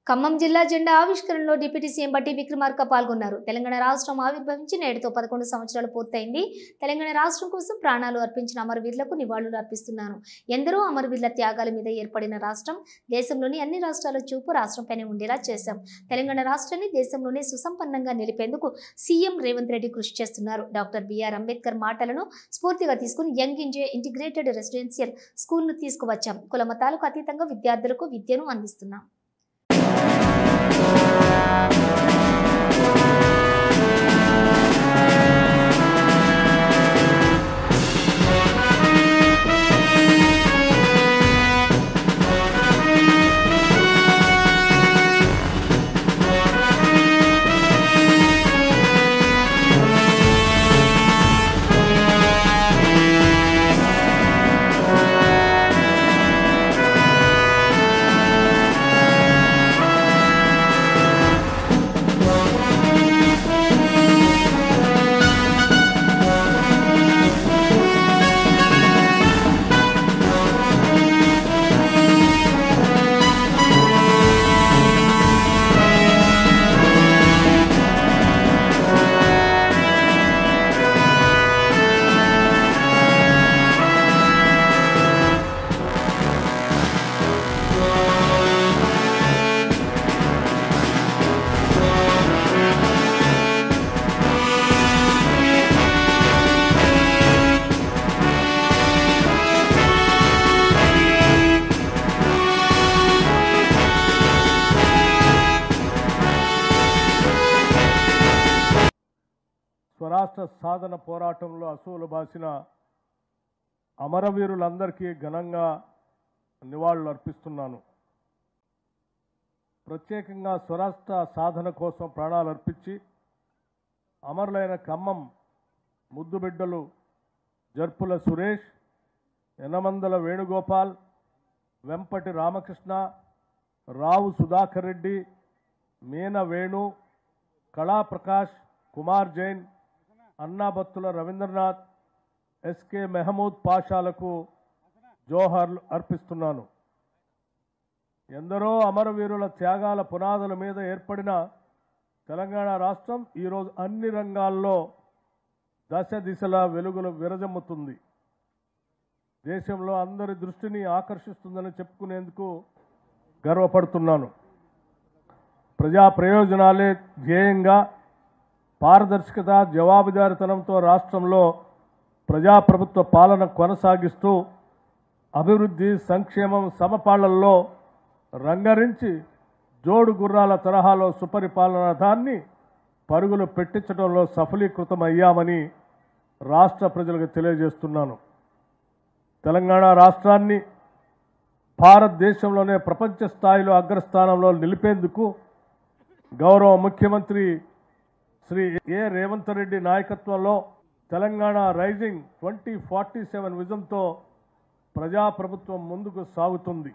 ఖమ్మం జిల్లా జెండా ఆవిష్కరణలో deputy CM బట్టి విక్రమార్క పాల్గొన్నారు. తెలంగాణ రాష్ట్రం ఆవిర్భవించి నేటితో 11 సంవత్సరాలు పూర్తయింది. తెలంగాణ రాష్ట్రం కోసం ప్రాణాలు అర్పించిన అమరవీరులకు నివాళులు అర్పిస్తున్నాను. ఎందరో అమరవీరుల త్యాగాల మీద ఏర్పడిన రాష్ట్రం, దేశంలోని అన్ని రాష్ట్రాల చూపు రాష్ట్రంపైనే ఉండేలా చేశాం. తెలంగాణ రాష్ట్రాన్ని దేశంలోనే సుసంపన్నంగా నిలిపేందుకు సీఎం రేవంత్ రెడ్డి కృషి చేస్తున్నారు. డాక్టర్ బిఆర్ అంబేద్కర్ మాటలను స్ఫూర్తిగా తీసుకుని యంగ్ ఇండియా ఇంటిగ్రేటెడ్ రెసిడెన్షియల్ స్కూల్ను తీసుకువచ్చాం. కుల మతాలకు అతీతంగా విద్యార్థులకు విద్యను అందిస్తున్నాం. స్వరాష్ట్ర సాధన పోరాటంలో అసూలు బాసిన అమరవీరులందరికీ ఘనంగా నివాళులు అర్పిస్తున్నాను. ప్రత్యేకంగా స్వరాష్ట్ర సాధన కోసం ప్రాణాలు అర్పించి అమరులైన ఖమ్మం ముద్దుబిడ్డలు జర్పుల సురేష్, యనమందల వేణుగోపాల్, వెంపటి రామకృష్ణ, రావు సుధాకర్ రెడ్డి, మీన వేణు, కళాప్రకాష్, కుమార్ జైన్, అన్నాబత్తుల రవీంద్రనాథ్, ఎస్కే మెహమూద్ పాషాలకు జోహార్లు అర్పిస్తున్నాను. ఎందరో అమరవీరుల త్యాగాల పునాదుల మీద ఏర్పడిన తెలంగాణ రాష్ట్రం ఈరోజు అన్ని రంగాల్లో దశ దిశలా వెలుగులు విరజమ్ముతుంది. దేశంలో అందరి దృష్టిని ఆకర్షిస్తుందని చెప్పుకునేందుకు గర్వపడుతున్నాను. ప్రజా ప్రయోజనాలే ధ్యేయంగా పారదర్శకత, జవాబుదారీతనంతో రాష్ట్రంలో ప్రజాప్రభుత్వ పాలన కొనసాగిస్తూ అభివృద్ధి, సంక్షేమం సమపాళ్లలో రంగరించి జోడు గుర్రాల తరహాలో సుపరిపాలనాన్ని పరుగులు పెట్టించడంలో సఫలీకృతమయ్యామని రాష్ట్ర ప్రజలకు తెలియజేస్తున్నాను. తెలంగాణ రాష్ట్రాన్ని భారతదేశంలోనే ప్రపంచ స్థాయిలో అగ్రస్థానంలో నిలిపేందుకు గౌరవ ముఖ్యమంత్రి శ్రీ ఏ రేవంత్ రెడ్డి నాయకత్వంలో తెలంగాణ రైజింగ్ 2047 విజన్తో ప్రజాప్రభుత్వం ముందుకు సాగుతుంది.